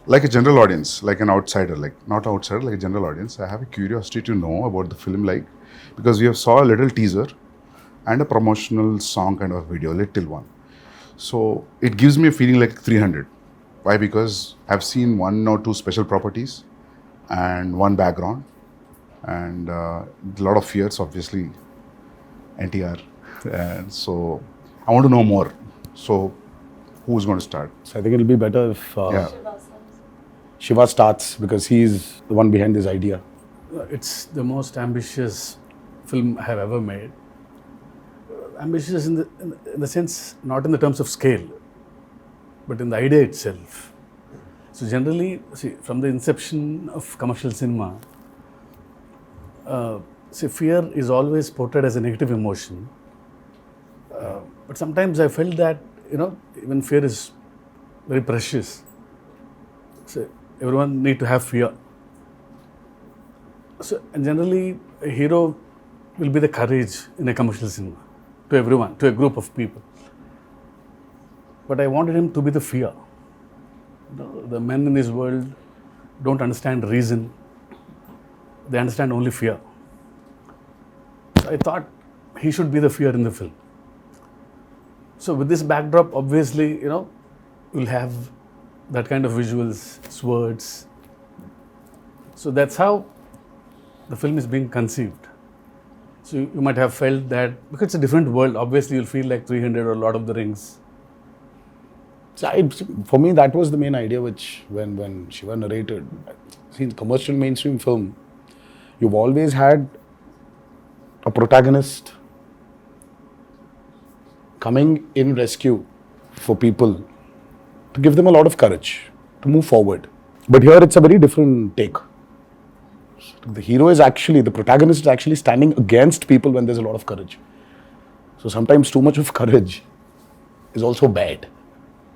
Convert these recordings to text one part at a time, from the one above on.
like a general audience, like an outsider, like not outsider, like a general audience, I have a curiosity to know about the film, like, because we have saw a little teaser and a promotional song kind of video, little one. So it gives me a feeling like 300. Why? Because I've seen 1 or 2 special properties and 1 background and a lot of fears, obviously, NTR. And so I want to know more. So who's going to start? So I think it'll be better if Yeah. Shiva starts, because he's the one behind this idea. It's the most ambitious film I have ever made. Ambitious in the sense, not in the terms of scale, but in the idea itself. So generally, see, from the inception of commercial cinema, fear is always portrayed as a negative emotion. But sometimes I felt that, even fear is very precious. So everyone need to have fear. So, and generally, a hero will be the courage in a commercial cinema, to everyone, to a group of people. But I wanted him to be the fear. The men in this world don't understand reason. They understand only fear. So I thought he should be the fear in the film. So with this backdrop, obviously, we'll have that kind of visuals, swords. So that's how the film is being conceived. So you might have felt that, because it's a different world, obviously you'll feel like 300 or Lord of the Rings. So for me, that was the main idea, which when Shiva narrated. See, in commercial mainstream film, you've always had a protagonist coming in rescue for people, to give them a lot of courage to move forward. But here it's a very different take. The hero is actually, the protagonist is actually standing against people when there's a lot of courage. So sometimes too much of courage is also bad.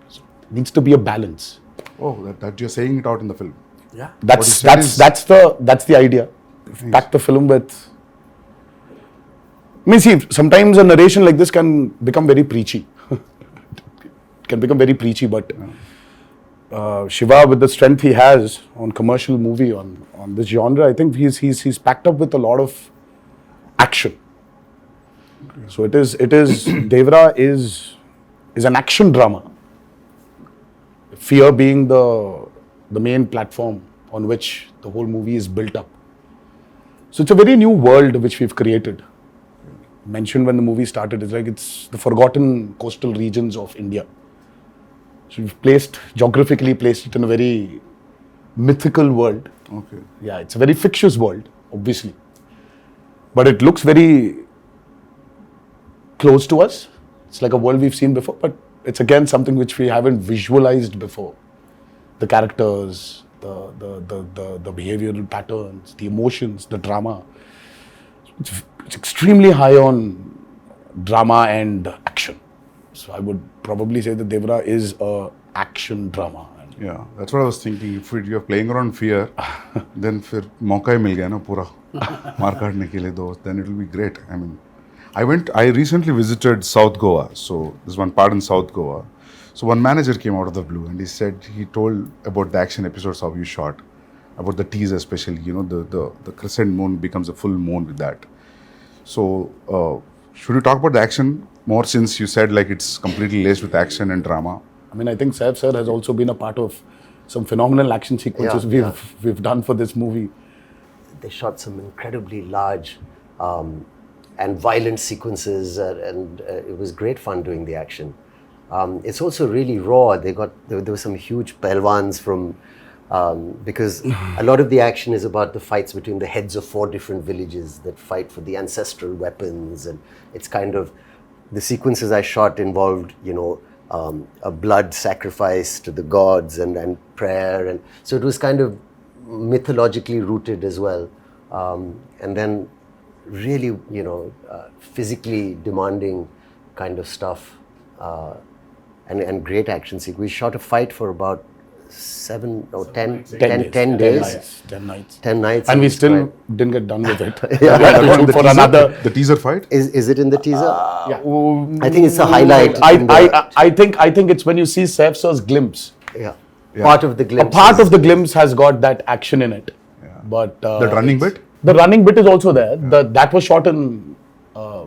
So it needs to be a balance. Oh, that you're saying it out in the film. Yeah. That's the idea. Pack the film with. I mean, see, sometimes a narration like this can become very preachy. It can become very preachy, but Shiva, with the strength he has on commercial movie, on this genre, I think he's packed up with a lot of action. So it is Devara is an action drama. Fear being the main platform on which the whole movie is built up. So it's a very new world which we've created. Mentioned when the movie started, it's the forgotten coastal regions of India. So we've geographically placed it in a very mythical world. Okay. Yeah, it's a very fictitious world, obviously. But it looks very close to us. It's like a world we've seen before, but it's again something which we haven't visualized before. The characters, the behavioral patterns, the emotions, the drama. It's extremely high on drama and action. So I would probably say that Devara is a action drama. Yeah, that's what I was thinking. If you're playing around fear, then फिर मौका ही मिल गया ना पूरा मार काटने के लिए दो, then it will be great. I mean, I recently visited South Goa. So there's one part in South Goa. So one manager came out of the blue and he told about the action episodes how you shot, about the teaser especially, the crescent moon becomes a full moon with that. So should we talk about the action more, since you said like it's completely laced with action and drama? I mean, I think Saif sir has also been a part of some phenomenal action sequences we've done for this movie. They shot some incredibly large and violent sequences, and it was great fun doing the action. It's also really raw. There were some huge pelwans from, because a lot of the action is about the fights between the heads of 4 different villages that fight for the ancestral weapons, and it's kind of, the sequences I shot involved, a blood sacrifice to the gods and prayer, and so it was kind of mythologically rooted as well, and then really physically demanding kind of stuff, and great action sequence. We shot a fight for about 10 days. 10 nights. 10 nights. And we still didn't get done with it. The teaser fight? Is it in the teaser? Yeah. I think it's a highlight. I think it's when you see Saif sir's glimpse. Yeah. Part of the A glimpse. part of the glimpse has got that action in it. But The running bit? The running bit is also there. That was shot in.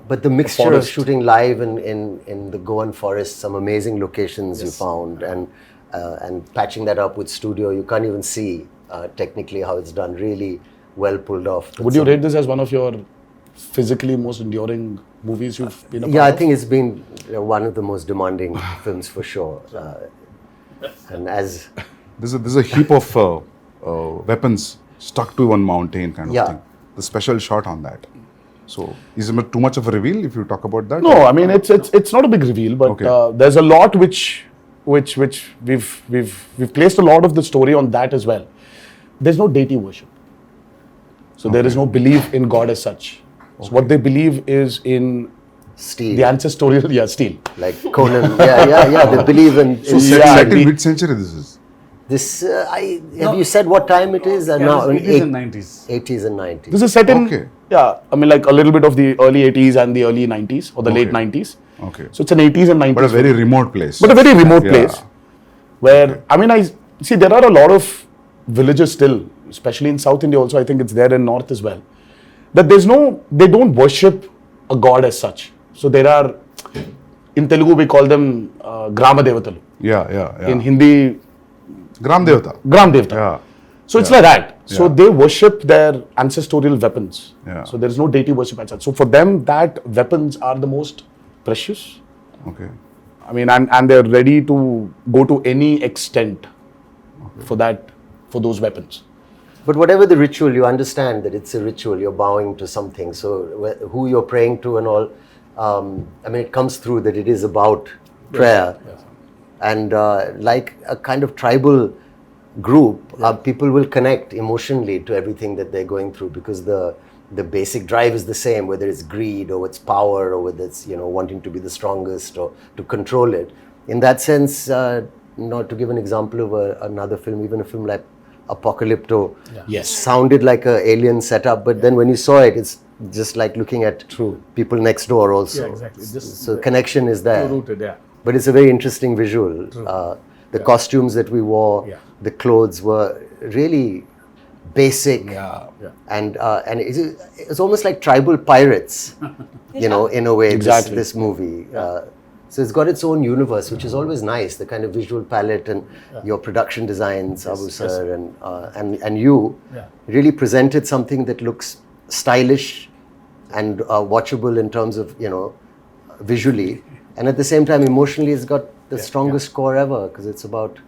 But the mixture of forest. shooting live in the Goan forest, some amazing locations you found, and patching that up with studio, you can't even see technically how it's done. Really well pulled off. Would you rate this as one of your physically most enduring movies you've been a part Yeah, I of? think it's been one of the most demanding films for sure. And as There's a heap of weapons stuck to one mountain kind of Yeah. thing. The special shot on that. So is it too much of a reveal if you talk about that? No, I mean it's not a big reveal, but Okay. there's a lot which we've placed a lot of the story on that as well. There's no deity worship, so there is no belief in God as such. So what they believe is in Steel, the ancestorial steel. like Conan. They believe in. So in- set in the- which century this is? This have you said what time it is? Now in 80s and 90s. 80s and 90s. This is set in Okay. I mean like a little bit of the early 80s and the early 90s or the late 90s. Okay. So it's an 80s and 90s. But a very remote place. But a very remote Yeah. place where, I mean, I see there are a lot of villages still, especially in South India also, I think it's there in North as well, that they don't worship a god as such. So there are, in Telugu we call them Grama Devatalu. Yeah. In Hindi, Gram Devata. Gram Devata. Yeah. So it's like that. So Yeah. they worship their ancestorial weapons. Yeah. So there is no deity worship as such. So for them, that weapons are the most precious. Okay. I mean, and they're ready to go to any extent for those weapons. But whatever the ritual, you understand that it's a ritual. You're bowing to something. So who you're praying to and all, I mean, it comes through that it is about prayer. And like a kind of tribal group, people will connect emotionally to everything that they're going through because the basic drive is the same, whether it's greed or it's power or whether it's wanting to be the strongest or to control it. In that sense, not to give an example of another film, even a film like Apocalypto Yes. sounded like a alien setup, but then when you saw it, it's just like looking at people next door also. Yeah, exactly. Just So connection is there. rooted, yeah. But it's a very interesting visual. The costumes that we wore, the clothes were really basic, and it's almost like tribal pirates, in a way. Exactly. This movie. So it's got its own universe, which is always nice. The kind of visual palette and your production designs, Abu sir, and you really presented something that looks stylish and watchable in terms of visually. And at the same time, emotionally, it's got the strongest score ever because it's about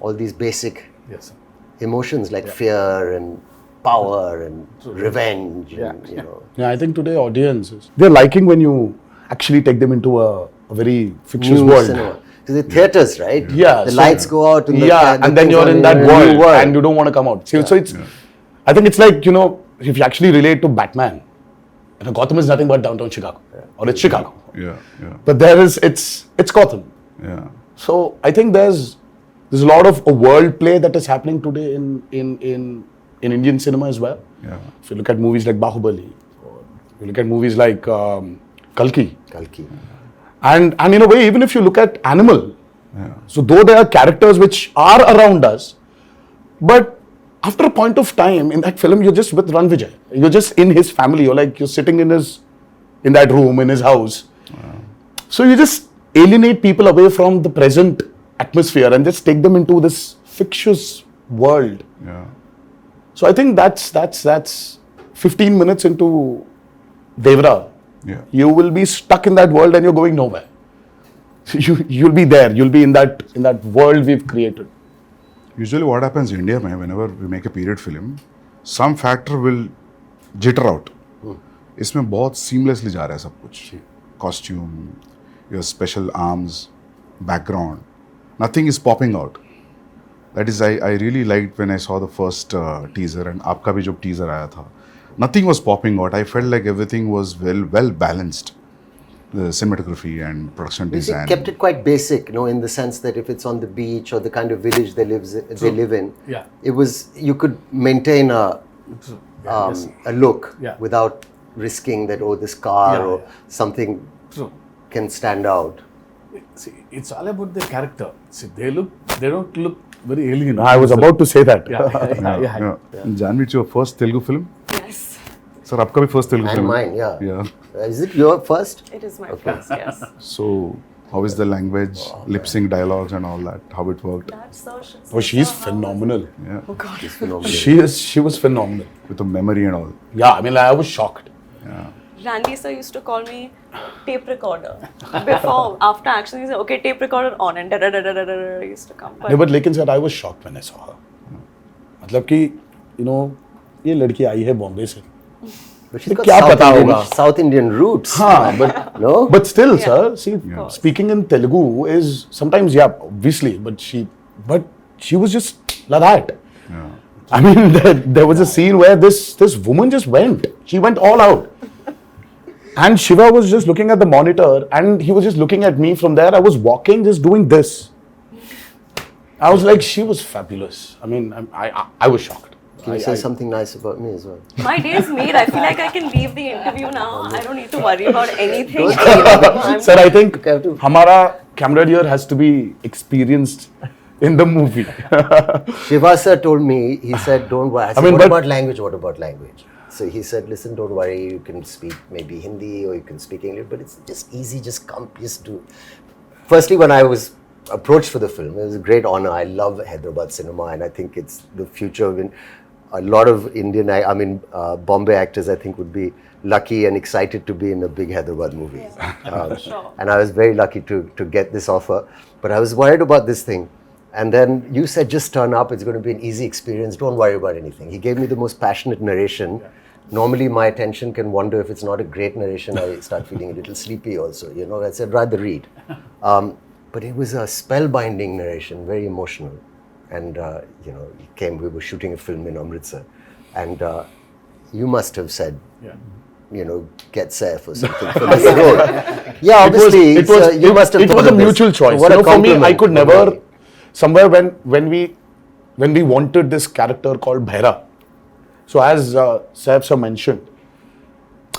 all these basic Yes. emotions like fear and power and revenge. And, Yeah, I think today audiences, they're liking when you actually take them into a very fictitious new world. cinema. Because the theaters, right? Yeah, The so- lights go out. And And then you're in that world and you don't want to come out. So it's, I think it's like, if you actually relate to Batman, Gotham is nothing but downtown Chicago. Or it's Chicago. Yeah. But it's Gotham. Yeah. So I think there's a lot of a world play that is happening today in Indian cinema as well. Yeah. If you look at movies like Bahubali, or you look at movies like Kalki, and in a way, even if you look at Animal, so though there are characters which are around us, but after a point of time in that film, you're just with Ran Vijay. You're just in his family. You're sitting in that room in his house. So you just alienate people away from the present atmosphere and just take them into this fictitious world. Yeah. So I think that's 15 minutes into Devara. Yeah. You will be stuck in that world and you're going nowhere. You'll be there. You'll be in that world we've created. Usually what happens in India, man, whenever we make a period film, some factor will jitter out. इसमें बहुत seamlessly जा रहा है सब कुछ. Costume, your special arms, background, nothing is popping out. That is, I really liked when I saw the first teaser and आपका भी जो teaser आया था. Nothing was popping out. I felt like everything was well balanced. The cinematography and production They design. kept it quite basic, in the sense that if it's on the beach or the kind of village they live in, it was, you could maintain a look without risking that, this car or something can stand out. See, it's all about the character. See, they don't look very alien. I was about to say that. Yeah. Janhvi, it's your first Telugu film? Yes, Sir, आपका भी first Telugu And film? mine, yeah. Yeah. Is it your first? it is my first, yes. So, how is the language, lip sync dialogues and all that? How it worked? That's so shit. Oh, she's phenomenal. Yeah. Oh God. Phenomenal. She was phenomenal. With the memory and all. Yeah, I mean, I was shocked. Randy sir used to call me tape recorder. Before, after action, he said, okay, tape recorder on, and da-da-da-da-da-da used to come. But No, but लेकिन sir, I was shocked when I saw her. मतलब कि, you know, ये लड़की आई है बॉम्बे से. But she's got क्या South पता Indian, होगा? South Indian roots. हाँ, but No? But still, Yeah. sir, see, speaking in Telugu is sometimes, yeah, obviously, but she was just like that. Yeah. I mean, there was a scene where this woman just went. She went all out. And Shiva was just looking at the monitor and he was just looking at me from there. I was walking, just doing this. I was like, she was fabulous. I mean, I was shocked. Can you say something nice about me as well? my day is made. I feel like I can leave the interview now. I don't need to worry about anything. I'm Sir, I think Okay, I have to- Hamara camera here has to be experienced in the movie. Shiva sir told me, he said, don't worry. I said, mean, what but- about language? What about language? So he said, listen, don't worry. You can speak maybe Hindi or you can speak English, but it's just easy. Just come, just do. Firstly, when I was approached for the film, it was a great honor. I love Hyderabad cinema and I think it's the future of a lot of Indian, Bombay actors, I think would be lucky and excited to be in a big Hyderabad movie. sure. And I was very lucky to get this offer. But I was worried about this thing. And then you said, just turn up. It's going to be an easy experience. Don't worry about anything. He gave me the most passionate narration. Normally, my attention can wander. If it's not a great narration, I start feeling a little sleepy also. You know, I said, rather read. But it was a spellbinding narration, very emotional. And, you know, we were shooting a film in Amritsar. And you must have said, you know, get Saif or something for this role. Yeah, obviously, you must have it thought was a of this. mutual choice. What You a know, for me, I compliment. could never, somewhere when we wanted this character called Bhaira. So as Saif sir mentioned,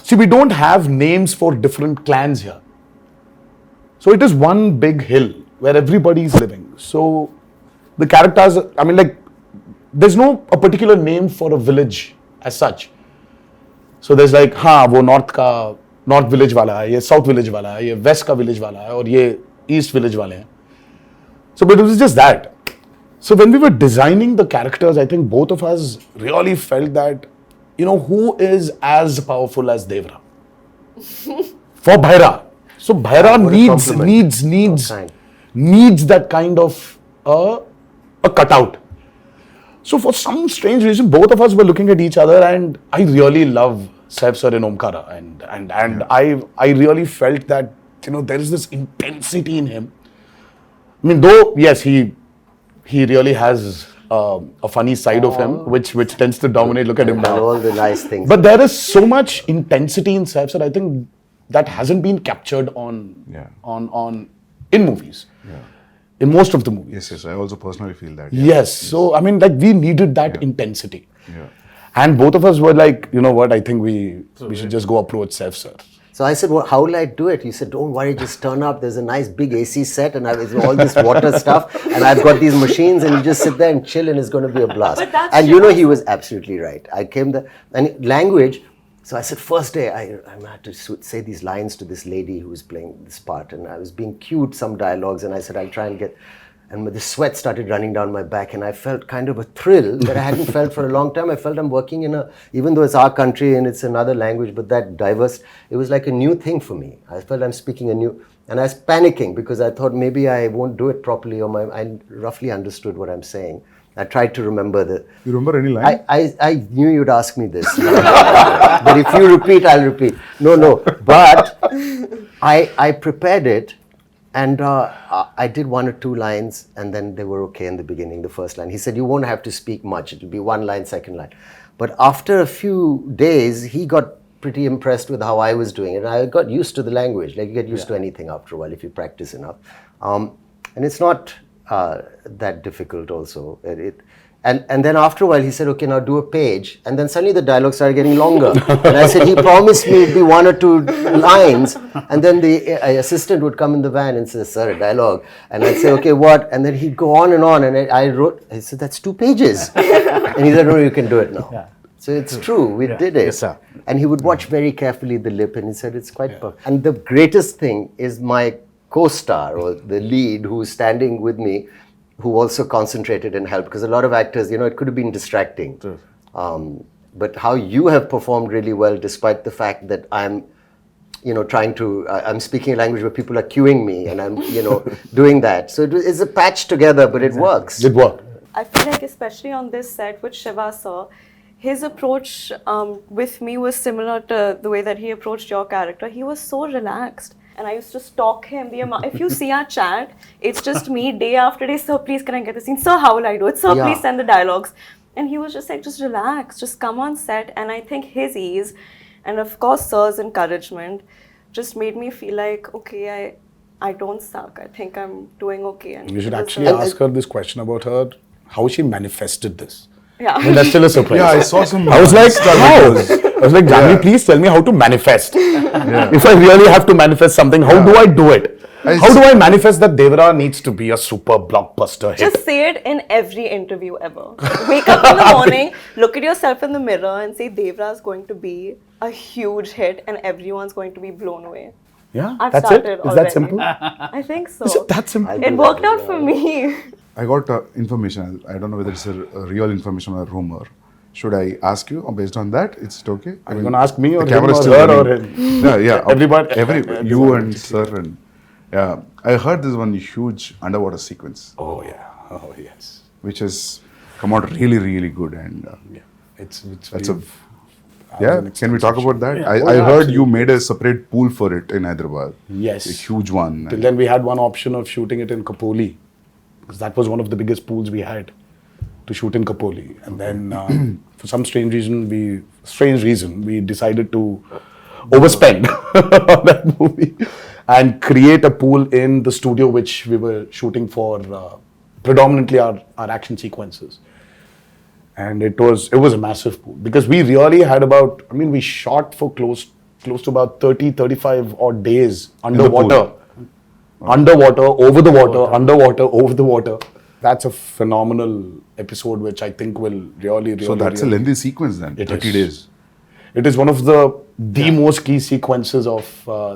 see, we don't have names for different clans here. So it is one big hill where everybody is living. So the characters, I mean, like, there's no a particular name for a village as such. So there's like, हाँ वो north village वाला है, ये south village वाला है, ये west का village वाला है, और ये east village वाले हैं. So but it was just that. So when we were designing the characters, I think both of us really felt that, you know, who is as powerful as Devara? For Bhaira. So Bhaira What a compliment. needs that kind of a cutout. So for some strange reason, both of us were looking at each other, and I really love Saif sir in Omkara, and I really felt that, you know, there is this intensity in him. I mean, though yes, he really has a funny side of him, which tends to dominate. Look at him And now. all the nice things. But there is so much intensity in Saif sir. I think that hasn't been captured on in movies. In most of the movies. Yes, I also personally feel that. Yes. So, I mean, like, we needed that intensity. Yeah. And both of us were like, you know what, I think we should just go approach Saif sir. So I said, well, how will I do it? He said, don't worry, just turn up. There's a nice big AC set and it's all this water stuff. And I've got these machines and you just sit there and chill and it's going to be a blast. But that's And you know, Shiva's- he was absolutely right. I came there and language. So I said, first day, I had to say these lines to this lady who was playing this part. And I was being cued some dialogues and I said, I'll try and get... And the sweat started running down my back and I felt kind of a thrill that I hadn't felt for a long time. I felt I'm working in even though it's our country and it's another language, but that diverse, it was like a new thing for me. I felt I'm speaking and I was panicking because I thought maybe I won't do it properly or I roughly understood what I'm saying. I tried to remember You remember any line? I knew you'd ask me this. But if you repeat, I'll repeat. No. But I prepared it. And I did one or two lines and then they were okay in the beginning, the first line. He said, you won't have to speak much. It'll be one line, second line. But after a few days, he got pretty impressed with how I was doing it. And I got used to the language. Like you get used to anything after a while if you practice enough. And it's not that difficult also. And then after a while, he said, okay, now do a page. And then suddenly the dialogue started getting longer. And I said, he promised me it'd be 1 or 2 lines. And then the assistant would come in the van and say, sir, a dialogue. And I'd say, okay, what? And then he'd go on. And I said, that's 2 pages. And he said, no, you can do it now. Yeah. So it's true, we did it. Yes, sir. And he would watch very carefully the lip and he said, it's quite perfect. And the greatest thing is my co-star or the lead who's standing with me, who also concentrated and helped, because a lot of actors, it could have been distracting. But how you have performed really well, despite the fact that I'm, trying to, I'm speaking a language where people are cueing me and I'm, doing that. So it's a patch together, but it works. It worked. I feel like especially on this set with Shiva sir, his approach with me was similar to the way that he approached your character. He was so relaxed. And I used to stalk him. If you see our chat, it's just me day after day. Sir, please, can I get the scene? Sir, how will I do it? Sir, please send the dialogues. And he was just like, just relax, just come on set. And I think his ease, and of course, sir's encouragement, just made me feel like, okay, I don't suck. I think I'm doing okay. And You should actually ask her this question about her, how she manifested this. Yeah. I mean, that's still a surprise. Yeah, I saw some. I was like, how? videos. I was like, Janhvi, please tell me how to manifest. If I really have to manifest something, how do I do it? How do I manifest that Devara needs to be a super blockbuster hit? Just say it in every interview ever. Wake up in the morning, look at yourself in the mirror and say Devara is going to be a huge hit and everyone's going to be blown away. Yeah, I've that's started it? Is already. that simple? I think so. Is it that simple? It worked out for me. I got information. I don't know whether it's a real information or a rumor. Should I ask you based on that? Is it okay? Are you going to ask me or the him camera is or still her or running. him? Yeah. Everybody. You and sir and yeah. I heard this one huge underwater sequence, Oh, yeah. Oh, yes. which has come out really, really good. And Yeah. It's that's very- yeah. Can we talk about that? I heard you made a separate pool for it in Hyderabad. Yes. A huge one. Till then, we had one option of shooting it in Kapoli, because that was one of the biggest pools we had to shoot in Kapoli. And then, for some strange reason, we decided to overspend on that movie and create a pool in the studio which we were shooting for predominantly our action sequences. And it was a massive pool because we really had we shot for close to about 35 odd days underwater. Underwater, over the water, underwater, over the water. That's a phenomenal episode which I think will really So that's a lengthy sequence then. It 30 is. days. It is one of the most key sequences of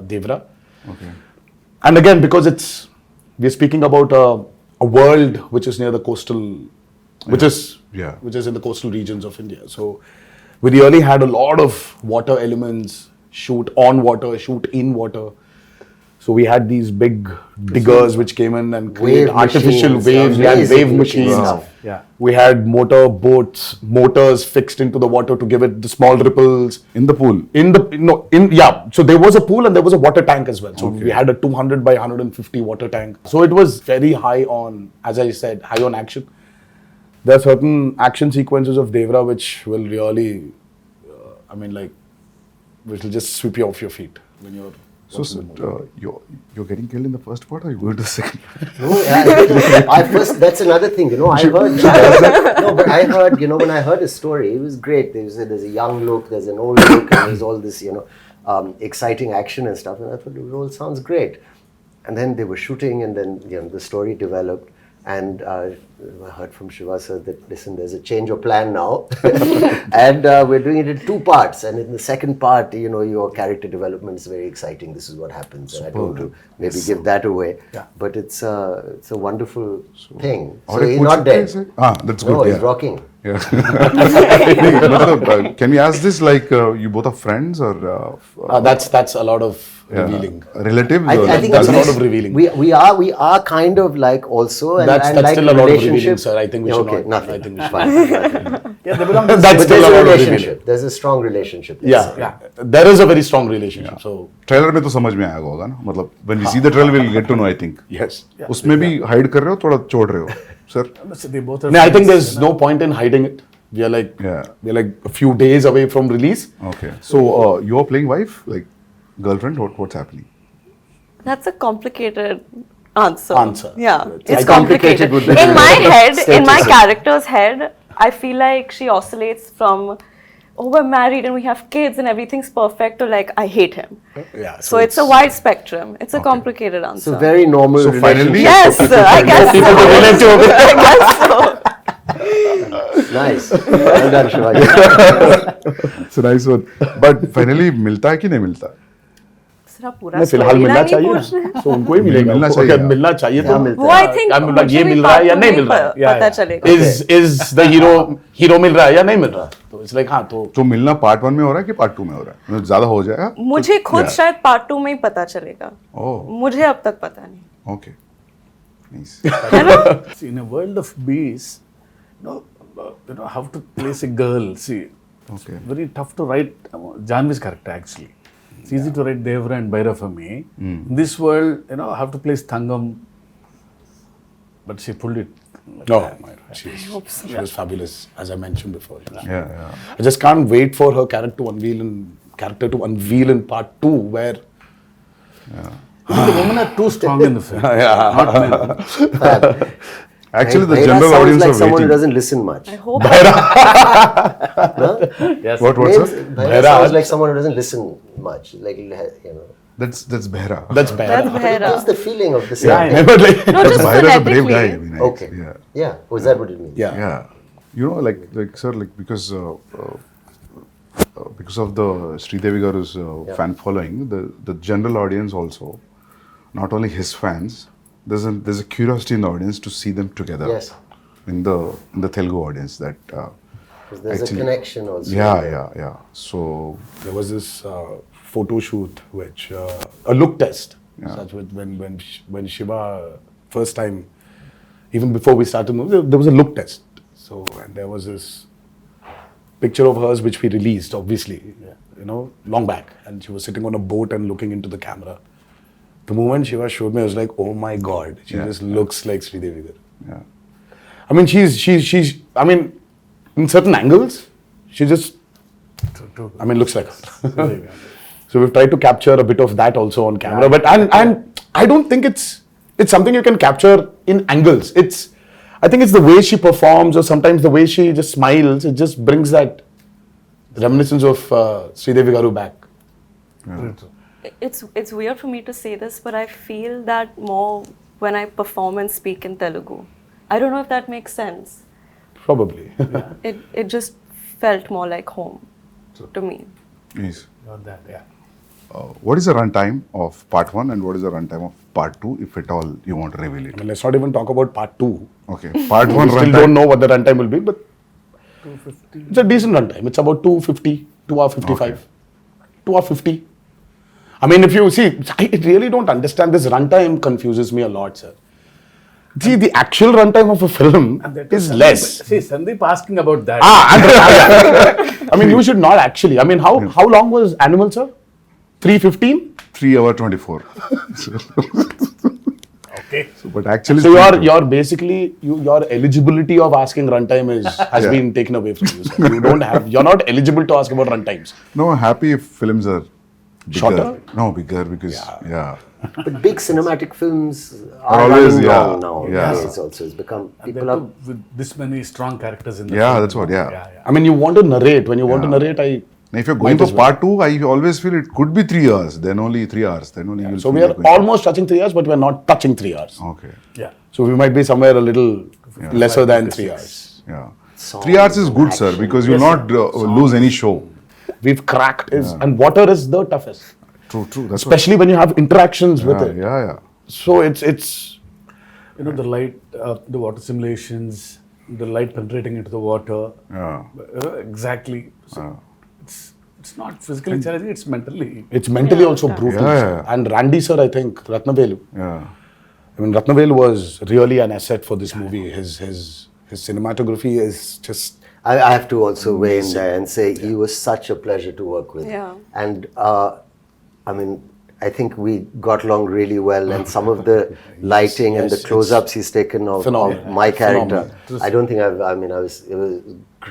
Devara. Okay. And again, because we're speaking about a world which is near the coastal, which is in the coastal regions of India. So we really had a lot of water elements, shoot on water, shoot in water. So we had these big diggers which came in and created artificial waves. We had wave machines. Yeah. We had motors fixed into the water to give it the small ripples. In the pool. So there was a pool and there was a water tank as well. So we had a 200 by 150 water tank. So it was very high on, as I said, high on action. There are certain action sequences of Devara which will really, which will just sweep you off your feet when you're. So, you're getting killed in the first part, or you going to the second? No, that's another thing, I heard. No, but I heard, when I heard his story, it was great. There's a young look, there's an old look, and there's all this, exciting action and stuff. And I thought, it all sounds great. And then they were shooting, and then, the story developed. And I heard from Shiva sir that, listen, there's a change of plan now. And we're doing it in 2 parts. And in the second part, your character development is very exciting. This is what happens. And I don't want to maybe give that away. Yeah. But it's a wonderful thing. Or So he's not dead. That's good. No, yeah. he's rocking. Yeah. Can we ask this you both are friends or? That's a lot of revealing. Relatives? I think that's it's a lot of revealing. We are kind of like also and That's like still a lot of revealing, relationship. sir. I think we should Okay, not. nothing. I think we should Fine. Yeah, they belong to the That's But still there's a a lot of relationship. revealing. There's a strong relationship. Yeah. There is a very strong relationship. So trailer में तो समझ में आएगा होगा ना मतलब when we see the trailer we'll get to know I think yes. उसमें भी hide कर रहे हो थोड़ा छोड़ रहे हो sir They both are No, I think friends, there's no point in hiding it. We are like a few days away from release. okay so you're playing wife like girlfriend what's happening That's a complicated answer. Yeah, it's I complicated. complicated with the In my head, in my status. character's head, I feel like she oscillates from, oh, we're married and we have kids and everything's perfect, to like, I hate him. Yeah. So it's a wide spectrum. It's a complicated answer. So very normal. So finally- Yes, I guess so. I guess so. Nice. Well done, Shivaji. It's a nice one. But finally, मिलता है कि नहीं मिलता? सिर्फ पूरा नहीं, फिलहाल storyline मिलना ही चाहिए पूछ रहे हैं। ना। So उनको ही मिलेगा। मिलना उनको चाहिए। अगर मिलना चाहिए तो मिलता वो I think I'm like, मुझे ये भी मिल रहा है या part नहीं two मिल में रहा है? पता चलेगा। Is the hero मिल रहा है या नहीं मिल रहा? तो it's like हाँ तो तो मिलना पार्ट 1 में हो रहा है कि पार्ट 2 में हो रहा है? मतलब ज्यादा हो जाएगा? मुझे खुद Yeah. शायद पार्ट 2 में ही पता चलेगा। ओह, मुझे अब तक पता नहीं। ओके. Nice. है ना? See, in a world of bees, how to place a girl. See, it's Okay. very tough to write Janhvi's character actually. It's easy to write Devara and Bhaira for me. In this world, how to place Thangam. But she pulled it. no, she was fabulous, as I mentioned before. Yeah. I just can't wait for her character to unveil in part 2, where The women are too strong in the film. Not men. Actually, the Bhaira general sounds audience like are someone who waiting. doesn't listen much. I hope Yes. What, Names- sir? Bhaira sounds like someone who doesn't listen much. Like, That's Behra. that's bad. that's It Bhaira. gives the feeling of the same Yeah, thing. But like, No, just Behra is a brave guy. I phonetically. mean, Okay. Yeah. Yeah. Was that what it means? yeah. Yeah. You know, like sir, like because of the Sridevi Garu's fan following, the general audience also, not only his fans, there's a curiosity in the audience to see them together. Yes. In the Telugu audience that. 'Cause there's Actually- a connection also. Yeah. So There was this photo shoot, which a look test. Yeah. Such with when Shiva first time, even before we started movie, there was a look test. So and there was this picture of hers which we released, obviously, long back, and she was sitting on a boat and looking into the camera. The moment Shiva showed me, I was like, oh my god, she Yeah. just looks like Sridevi Garu. yeah. I mean, she's. I mean, in certain angles, she just. I mean, looks like her. So we've tried to capture a bit of that also on camera, but and I don't think it's something you can capture in angles. I think it's the way she performs, or sometimes the way she just smiles. It just brings that reminiscence of Sridevi Garu back. It's weird for me to say this, but I feel that more when I perform and speak in Telugu. I don't know if that makes sense. Probably. It just felt more like home to me. Yes. Not that, yeah. What is the runtime of part 1 and what is the runtime of part 2, if at all you want to reveal it? Well, let's not even talk about part 2. Okay. Part 1 We still runtime. don't know what the runtime will be, but 250. It's a decent runtime. It's about 250, 2 hour 55, Okay. 2 hour 50. I mean, if you see, I really don't understand this runtime. Confuses me a lot, sir. See, the actual runtime of a film is less. See, Sandeep asking about that. I mean, you should not actually. I mean, how long was Animal, sir? 3:15. 3 hour 24. Okay. But actually, So you're basically your eligibility of asking runtime has Yeah. been taken away from you, sir. You're not eligible to ask about runtimes. no, happy if films are bigger. Shorter? No, bigger because yeah. But big cinematic films are always, running yeah, long now. yeah. It's also it's become And people that are too with this many strong characters in the Yeah, film. that's what, yeah. I mean, you want to narrate. When you want to Yeah. narrate, Now, if you're going Might for as well. part 2, I always feel it could be 3 hours, then only 3 hours, then only you'll So feel we are like going- almost touching 3 hours, but we are not touching 3 hours. Okay, Yeah. So we might be somewhere a little lesser than 3 hours. yeah. songs 3 hours is and good, sir, action. because you'll not lose any show. We've cracked and water is the toughest, True, that's especially when you have interactions with what, it. yeah. So it's The light, the water simulations, the light penetrating into the water. Yeah. Exactly. So it's not physically challenging, it's mentally. also brutal. Yeah, sir. yeah. And Randy sir, I think Ratnavelu. Yeah. I mean, Ratnavelu was really an asset for this movie. His cinematography is just. I have to also weigh in there and say he was such a pleasure to work with. Yeah. And I mean, I think we got along really well, and some of the lighting and the yes, close-ups he's taken of phenomenal. my character. Phenomenal. I don't think it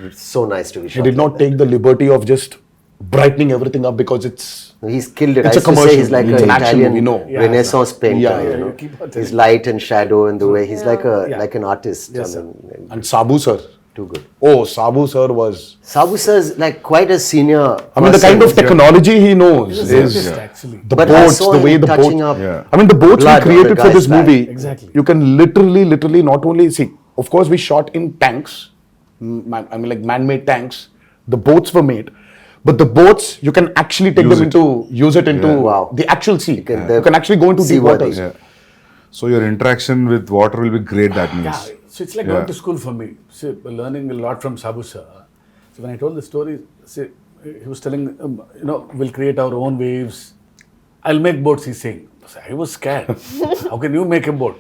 was so nice to be He shot did not like that. take the liberty of just brightening everything up because it's He's killed it. It's I a used to say commercial. he's like It's an an action Italian movie, no. Yeah, Renaissance painter. Yeah, yeah, you know? you keep on His telling. light and shadow and the way he's like Yeah. like an artist. Yes, I mean, and Sabu sir. too good. Oh, Sabu sir was. Sabu sir is like quite a senior. I mean, the kind of person. technology he knows He's a is scientist, actually. the But I boats, saw the way him the touching boats. up. Yeah. I mean, the boats we blood on the created for guy's this back. movie. Exactly. You can literally not only see. Of course, we shot in tanks. I mean, like man-made tanks. The boats were made, but the boats you can actually take them into use it into Wow. the actual sea. You can- can actually go into deep seaworthy. waters. Yeah. So your interaction with water will be great, that means. Yeah, so it's like Yeah. going to school for me. See, learning a lot from Sabu sir. So when I told the story, see, he was telling, we'll create our own waves. I'll make boats, he's saying. So I was scared. How can you make a boat?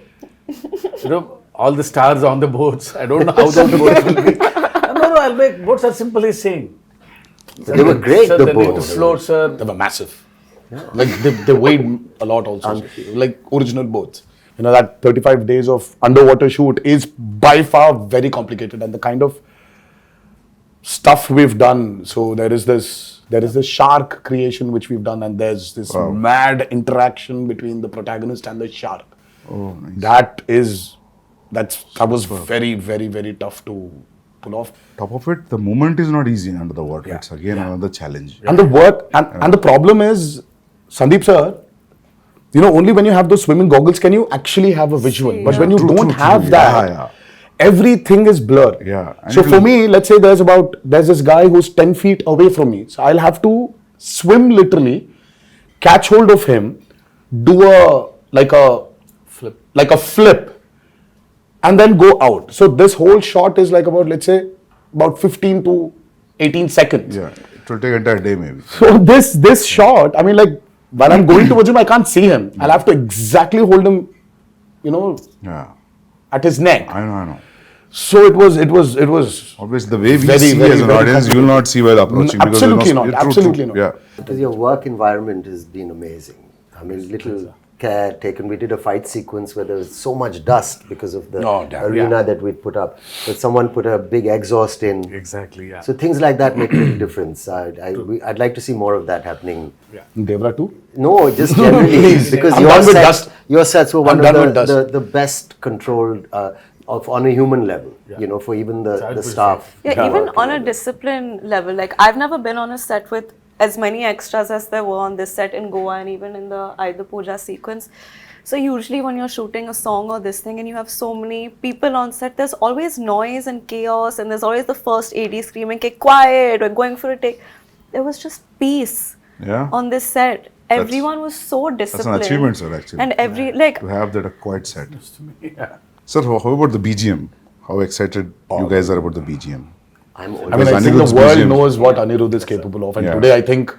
All the stars on the boats. I don't know how the boats will be. No, I'll make boats are simple, he's saying. They were great, Sir, the they need to boats. float, sir. They were massive. Like they weighed a lot also. Like original boats. You know, that 35 days of underwater shoot is by far very complicated, and the kind of stuff we've done. So there is this shark creation which we've done, and there's this mad interaction between the protagonist and the shark. Oh, nice. That was very, very, very tough to pull off. Top of it, the movement is not easy under the water. It's again another challenge. And the work and the problem is, Sandeep sir, only when you have those swimming goggles can you actually have a visual. See, But when you True, don't true, have true. that, Yeah. everything is blur. Yeah. And So it for will- me, let's say there's this guy who's 10 feet away from me. So I'll have to swim literally, catch hold of him, do a flip, and then go out. So this whole shot is like about 15 to 18 seconds. Yeah. It will take entire day maybe. So this shot, I mean, like while I'm going towards him, I can't see him. I'll have to exactly hold him, Yeah. at his neck. I know. So it was. Obviously, the way we Very, see very, as an very audience, you will not see while approaching. because Absolutely you're not. you're Absolutely not. Yeah. Because your work environment has been amazing. I mean, little care taken. We did a fight sequence where there was so much dust because of the Oh, damn. arena that we'd put up. But someone put a big exhaust in. Exactly, yeah. So things like that make a big difference. I'd like to see more of that happening. Devara too. No, just generally because I'm done with dust. your sets were I'm one done of with dust. the best controlled on a human level. For even the I'd staff. Yeah, even on a discipline level, like I've never been on a set with as many extras as there were on this set in Goa and even in the Aida Puja sequence. So usually when you're shooting a song or this thing and you have so many people on set, there's always noise and chaos, and there's always the first AD screaming, "Okay, quiet, we're going for a take." There was just peace Yeah. on this set. Everyone was so That's disciplined. an achievement, sir, actually. And to have that a quiet set. Yeah. Sir, how about the BGM? How excited you guys are about the BGM? I'm I mean, Because I think Anirudh's the world BGM knows what Anirudh is capable of, and Yeah. today I think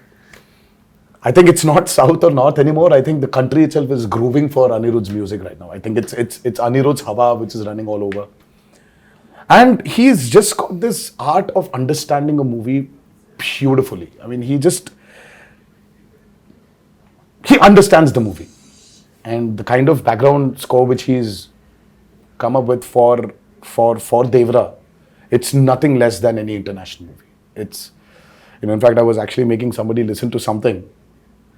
it's not south or north anymore. I think the country itself is grooving for Anirudh's music right now. I think it's Anirudh's Hava which is running all over, and he's just got this art of understanding a movie beautifully. I mean, he understands the movie, and the kind of background score which he's come up with for Devara, it's nothing less than any international movie. It's, in fact, I was actually making somebody listen to something,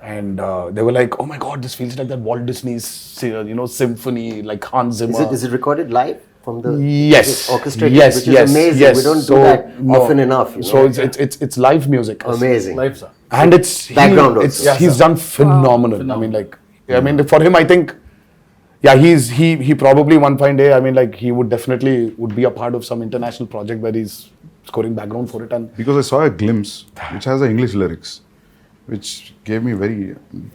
and they were like, "Oh my God, this feels like that Walt Disney's, symphony, like Hans Zimmer." Is it recorded live from the Yes. is it orchestrated, Yes. which is Yes. amazing. Yes. We don't So, do that no. often enough. So it's live music. amazing. Life, sir. And it's Background also. he's done phenomenal. I mean, for him, I think, he probably one fine day, I mean, like he would be a part of some international project where he's scoring background for it. And Because I saw a glimpse which has the English lyrics, which gave me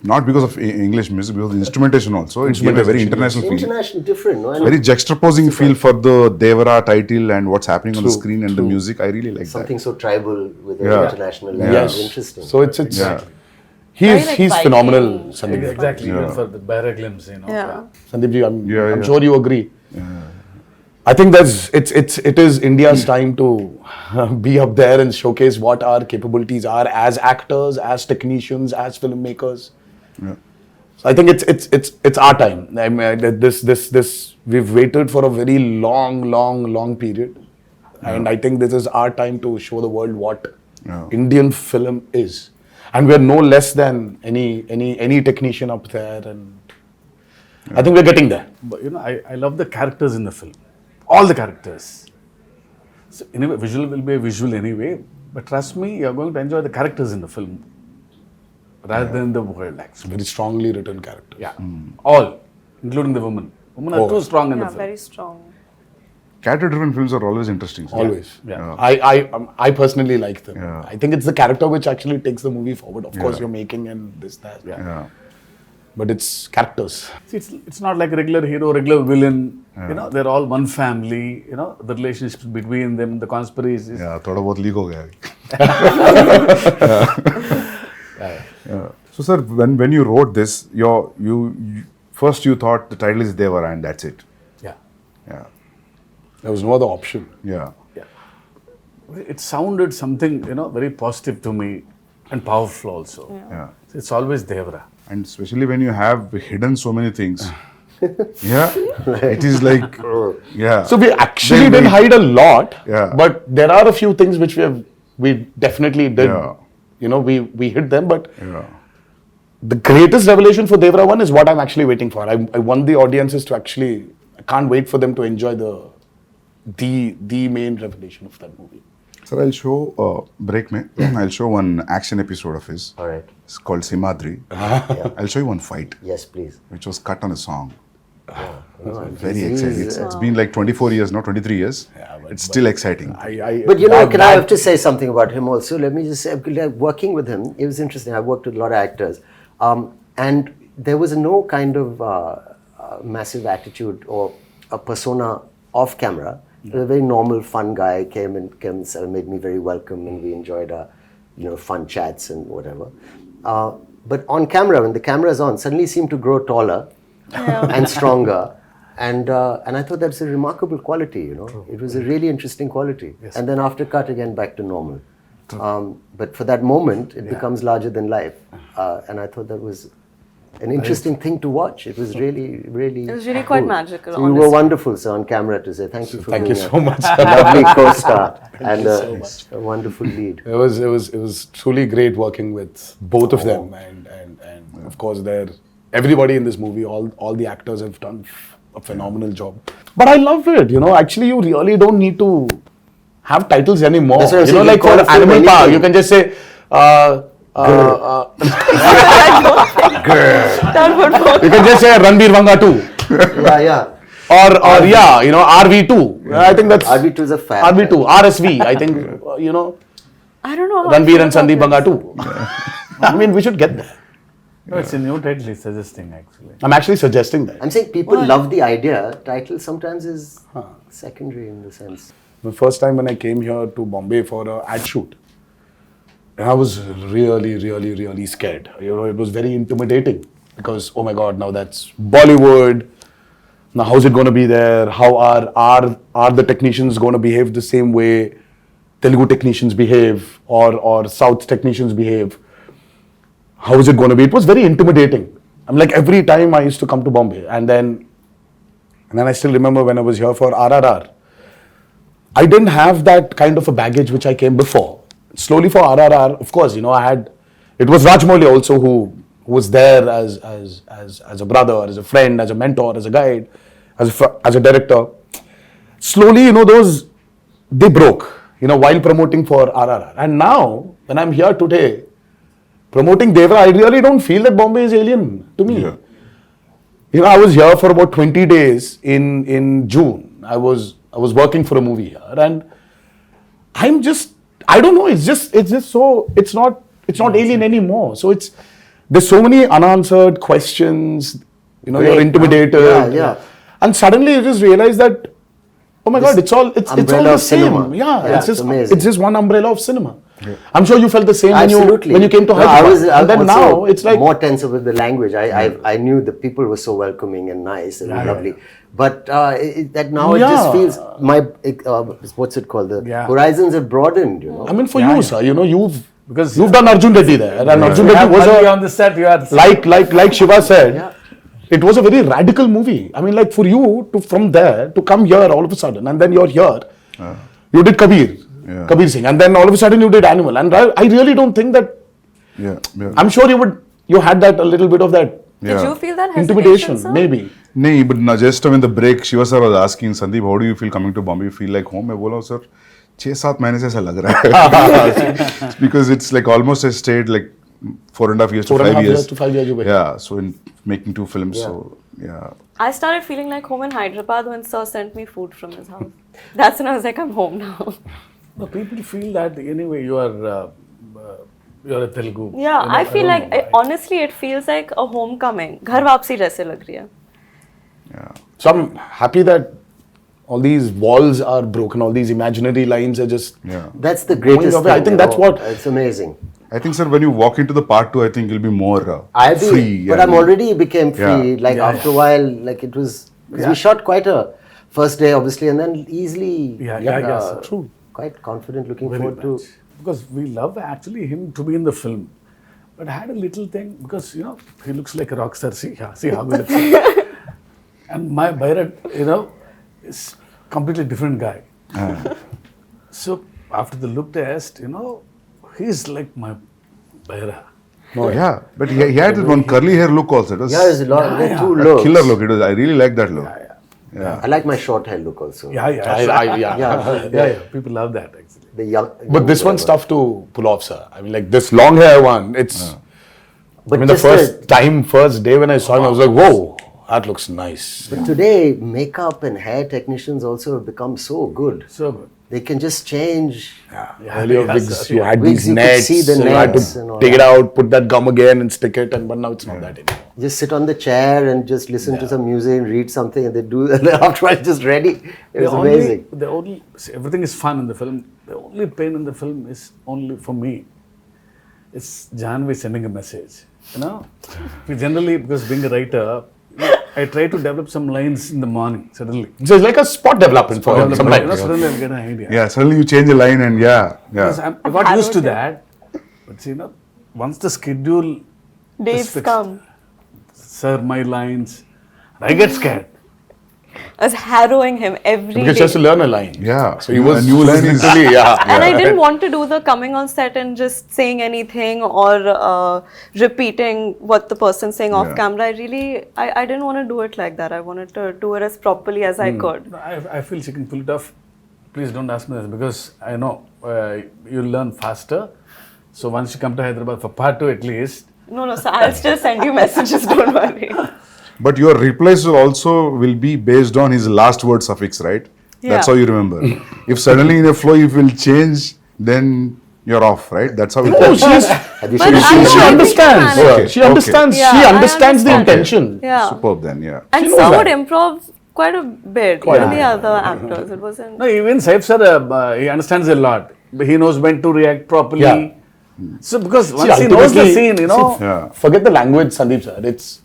not because of English music, because of the instrumentation also. It gave a very international feel. International, different, no? And Very juxtaposing feel for the Devara title and what's happening on the screen and the music. I really like something so tribal with an Yeah. international level. yes, Interesting. so it's Yeah. Very, like, he's Viking. phenomenal, Sandeep. Exactly, Yeah. even for the barra glimpse, Yeah. Sandeep ji, I'm Yeah. sure you agree. I think it is India's time to be up there and showcase what our capabilities are as actors, as technicians, as filmmakers. Yeah. So I think it's our time. I mean, this we've waited for a very long period, and I think this is our time to show the world what Indian film is. And we're no less than any technician up there, and I think we're getting there. But I love the characters in the film. All the characters. So anyway, visual will be a visual anyway. But trust me, you're going to enjoy the characters in the film rather than the world, actually. Very strongly written character. Yeah. All, including the women. Women are too strong in the Yeah, film. very strong. Character-driven films are always interesting. Always. Yeah. I personally like them. Yeah. I think it's the character which actually takes the movie forward. Of course, you're making and this, that. Yeah. But it's characters. See, it's not like regular hero, regular villain. They're all one family. The relationships between them, the conspiracies. Yeah, थोड़ा बहुत leak हो गया अभी. Yeah. So sir, when you wrote this, you first you thought the title is Devara and that's it. Yeah. Yeah. There was no other option. Yeah. It sounded something, very positive to me and powerful also. Yeah. It's always Devara. And especially when you have hidden so many things. Yeah. It is like, yeah. So we actually Then didn't hide a lot. Yeah. But there are a few things which we definitely did. Yeah. We hid them. But Yeah. the greatest revelation for Devara 1 is what I'm actually waiting for. I want the audiences to actually, I can't wait for them to enjoy the main revelation of that movie. Sir, I'll show, break me, I'll show one action episode of his. All right. It's called Simadri. I'll show you one fight, Yes, please. which was cut on a song. No, Very he's- exciting. It's been like 24 years, now 23 years. It's still exciting. But I have to say something about him also. Let me just say, like, working with him, it was interesting. I worked with a lot of actors. And there was no kind of massive attitude or a persona off camera. He was a very normal, fun guy. Came and made me very welcome, and we enjoyed our, fun chats and whatever. But on camera, when the camera is on, suddenly he seemed to grow taller and stronger. And I thought that's a remarkable quality, It was a really interesting quality. Yes. And then after cut, again, back to normal. But for that moment, it becomes larger than life. And I thought that was an interesting thing to watch. It was really, really It was really quite magical, So you were wonderful, sir, on camera to say thank you for Thank being you so much. a lovely co-star and a wonderful lead. It was truly great working with both of them, and of course everybody in this movie, all the actors have done a phenomenal job. But I love it, Actually, you really don't need to have titles anymore. That's what I'm saying, Like you for call a film Animal Power, anything. you can just say. That would work. You can just say Ranbir Vanga 2. Yeah. Or RV2. I think that's RV2 is a fab. RV2, RSV. I think I don't know. How I Ranbir feel and about Sandeep Vanga this. 2. I mean, we should get there. No, it's a new title he's suggesting, actually. I'm actually suggesting that. I'm saying people love the idea. Title sometimes is secondary in the sense. The first time when I came here to Bombay for an ad shoot, I was really, really, really scared. It was very intimidating because, oh my God, now that's Bollywood. Now, how's it going to be there? How are the technicians going to behave the same way Telugu technicians behave or South technicians behave? How is it going to be? It was very intimidating. I'm like, every time I used to come to Bombay, and then I still remember when I was here for RRR, I didn't have that kind of a baggage which I came before. Slowly for RRR, of course, I had, it was Rajmouli also who was there as a brother, as a friend, as a mentor, as a guide, as a director. Slowly, they broke, while promoting for RRR. And now, when I'm here today, promoting Devara, I really don't feel that Bombay is alien to me. Yeah. I was here for about 20 days in June. I was working for a movie here, and I don't know, it's just so, it's not alien anymore. So there's so many unanswered questions, you're intimidated. Yeah. And suddenly you just realize that, oh my God, it's all the of same. cinema. Yeah, It's amazing. it's just one umbrella of cinema. Yeah. I'm sure you felt the same Absolutely. when you came to No, Hyderabad. I And then also now it's like more tense with the language. I knew the people were so welcoming and nice and lovely. But that now it just feels what's it called? The horizons have broadened. I mean, for you, sir, Because you've done Arjun Reddy there, and Arjun you Reddy have was Madhuri on the set. You had like Shiva said, it was a very radical movie. I mean, like for you from there to come here all of a sudden, and then you're here. You did Kabir. Yeah. Kabir Singh, and then all of a sudden you did Animal, and I really don't think that. Yeah. Yeah. I'm sure you had that a little bit of that Did you feel that hesitation, intimidation, sir? maybe. No, but just in the break, Shiva sir was asking Sandeep, how do you feel coming to Bombay? You feel like home? I बोला sir, 6-7 महीने से ऐसा लग रहा है. Because it's like almost I stayed like 4.5 years to 5 years. to 5 years away. Yeah, so in making 2 films, so yeah. I started feeling like home in Hyderabad when Sir sent me food from his house. That's when I was like, I'm home now. No, people feel that anyway you are you're a Telugu. Yeah, You know, I feel don't like, know why. honestly, it feels like a homecoming. घर वापसी जैसे लग रही है. Yeah. So I'm happy that all these walls are broken, all these imaginary lines are just. Yeah. That's the greatest away. I thing, think you that's know. what- It's amazing. I think, sir, when you walk into the part 2, I think you'll be more I'll be, free. but I'm already became free. Yeah. Like Yeah, after a while, like it was. 'Cause we shot quite a first day, obviously, and then easily. Yeah, sir. True. Quite confident, looking Very forward much. to. Because we love actually him to be in the film. But I had a little thing because he looks like a rock star. See how good it is. And my Bharat, is completely different guy. So after the look test, he's like my Bharat. Oh, yeah, but he had that one curly hair look also. It was Yeah, there's a lot. There are two a looks. killer look. It was. I really like that look. Yeah. I like my short hair look also. Yeah. Yeah. People love that actually. The young. But this one's whatever. tough to pull off, sir. I mean, like this long hair one, it's. But I mean, the just first day when I saw him, I was like, whoa, that looks nice. But today, makeup and hair technicians also have become so good. So good. They can just change. Earlier wigs, you had Wigs, these you could nets, see the you had nets and all to take it that. out, put that gum again and stick it, but now it's not that anymore. Just sit on the chair and just listen to some music and read something, and they do. And after it's just ready. It was amazing. Everything is fun in the film. The only pain in the film is only for me. It's Janhvi sending a message. We generally, because being a writer, I try to develop some lines in the morning suddenly. So it's like a spot development for him sometimes. Suddenly I get an idea. Yeah, suddenly you change a line and Because yeah. I got used to that. But once the schedule Dates fixed. come. Sir, my lines, I get scared. I was harrowing him every Because day. he has to learn a line. Yeah. So he was A new line is literally, And I didn't want to do the coming on set and just saying anything or repeating what the person's saying off Yeah. camera. I didn't want to do it like that. I wanted to do it as properly as I could. I feel she can pull it off. Please don't ask me this because I know you'll learn faster. So once you come to Hyderabad for part 2 at least, No, sir. I'll still send you messages. Don't worry. But your replies also will be based on his last word suffix, right? That's Yeah. how you remember. If suddenly in a flow you will change, then you're off, right? That's how it Oh, goes. Have you But seen I she know, I think understands. you managed. Okay, She okay. understands. Yeah, she I understands the understand. intention. Yeah. Superb then, yeah. And She knows Sir that. would improv quite a bit. Even the other actors. It wasn't. no, even Saif sir, he understands a lot. He knows when to react properly. Yeah. So because See, once he knows the ultimately- scene, Yeah. Forget the language, Sandeep sir. It's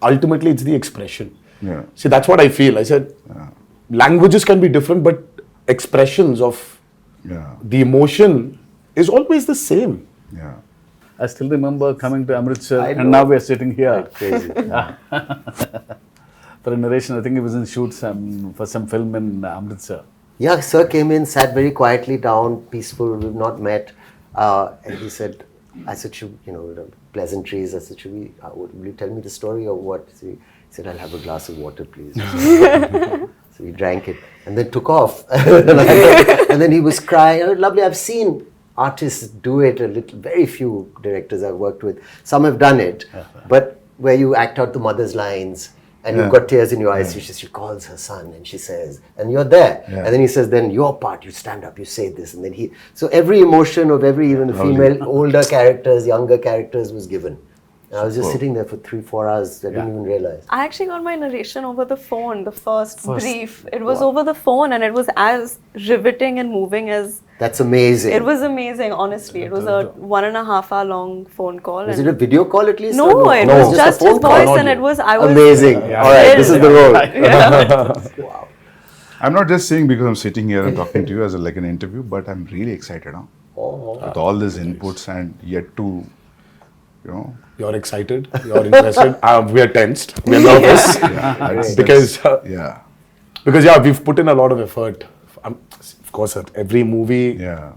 ultimately it's the expression. Yeah. See, that's what I feel. I said languages can be different, but expressions of Yeah. the emotion is always the same. Yeah. I still remember coming to Amritsar I and know. now we are sitting here. Crazy. For a narration, I think he was in shoot for some film in Amritsar. Yeah, sir came in, sat very quietly down, peaceful. We've not met, and he said, "I said, pleasantries. I said, will you tell me the story or what?" So he said, "I'll have a glass of water, please." So we drank it and then took off. And then he was crying. "Oh, lovely. I've seen artists do it. Very few directors I've worked with. Some have done it, but where you act out the mother's lines." And you've got tears in your eyes. She calls her son and she says, and you're there. Yeah. And then he says, then your part, you stand up, you say this. And then so every emotion of even the female, older characters, younger characters was given. And I was just sitting there for 3-4 hours. I didn't even realize. I actually got my narration over the phone, the first brief. It was over the phone and it was as riveting and moving as... That's amazing. It was amazing, honestly. It was a 1.5 hour long phone call. Was and it a video call at least? No, or it No, was a just phone his call. voice and it was... I was Amazing. All right, this is the role. Yeah. I'm not just saying because I'm sitting here and talking to you as like an interview, but I'm really excited with all these inputs and yet to, You're excited. You're interested. We are tensed. We are nervous that's- because yeah. we've put in a lot of effort of course, sir, every movie, Yeah.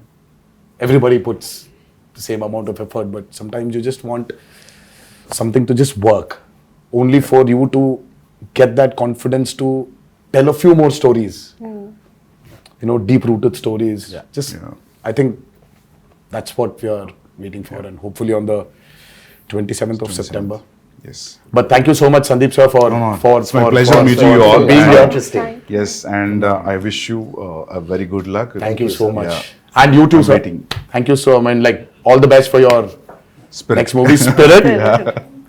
everybody puts the same amount of effort, but sometimes you just want something to just work, only for you to get that confidence to tell a few more stories. You know, deep-rooted stories. Just, Yeah. I think that's what we are waiting for, and hopefully on the 27th of September. Yes. But thank you so much, Sandeep sir, for It's my pleasure meeting you all. being And- here. Interesting. Yes, and I wish you a very good luck. Thank you so much. Yeah. And you too, I'm sir. waiting. Thank you so much. Like, all the best for your Spirit. next movie, Spirit,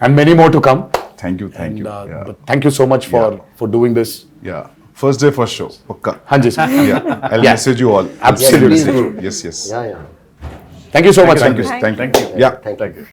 and many more to come. Thank you. Thank you. And, Yeah. but thank you so much for doing this. Yeah. First day, first show. Pakka. Hanji, sir. Yeah. I'll Yeah. message you all. Absolutely. Please do. Yes, yes. Yeah, yeah. Thank you so much, Thank you. Sandeep. Thank you. Yeah. Thank you.